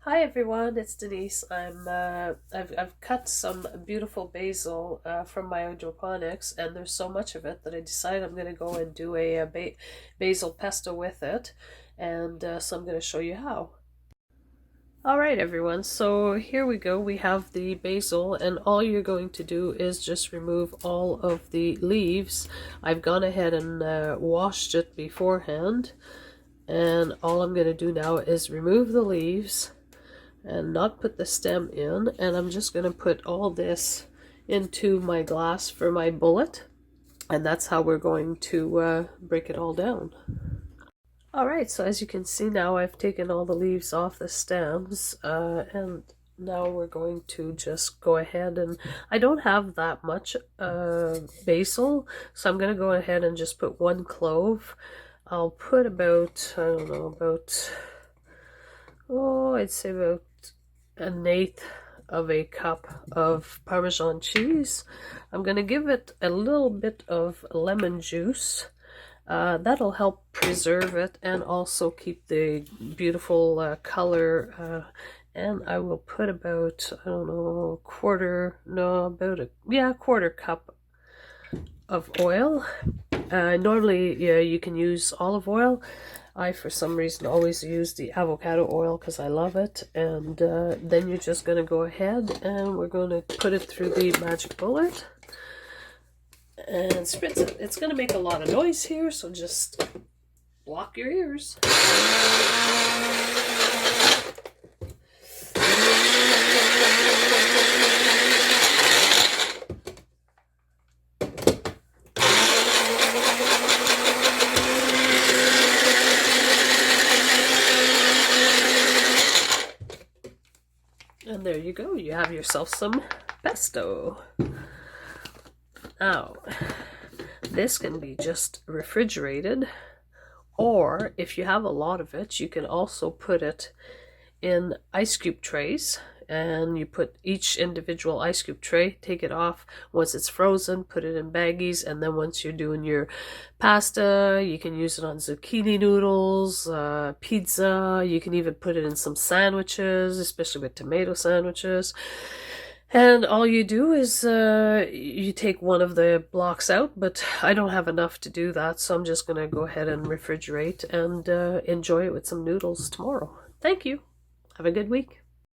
Hi everyone, it's Denise. I've cut some beautiful basil from my hydroponics, and there's so much of it that I decided I'm going to go and do a basil pesto with it, and so I'm going to show you how. All right, everyone. So here we go. We have the basil, and all you're going to do is just remove all of the leaves. I've gone ahead and washed it beforehand, and all I'm going to do now is remove the leaves and not put the stem in, and I'm just going to put all this into my glass for my bullet, and that's how we're going to break it all down. Alright, so as you can see now, I've taken all the leaves off the stems, and now we're going to just go ahead, and I don't have that much basil, so I'm going to go ahead and just put one clove. I'll put about, I don't know, I'd say about an eighth of a cup of Parmesan cheese. I'm going to give it a little bit of lemon juice. That'll help preserve it and also keep the beautiful color. And I will put about, I don't know, quarter cup of oil. Normally, yeah, you can use olive oil. I, for some reason, always use the avocado oil because I love it. And then you're just going to go ahead and we're going to put it through the magic bullet and spritz it. It's going to make a lot of noise here, so just block your ears. And there you go, you have yourself some pesto. Now, this can be just refrigerated, or if you have a lot of it, you can also put it in ice cube trays, and you put each individual ice cube tray, take it off once it's frozen, put it in baggies, and then once you're doing your pasta, you can use it on zucchini noodles, pizza. You can even put it in some sandwiches, especially with tomato sandwiches. And all you do is you take one of the blocks out, but I don't have enough to do that, so I'm just going to go ahead and refrigerate and enjoy it with some noodles tomorrow. Thank you. Have a good week.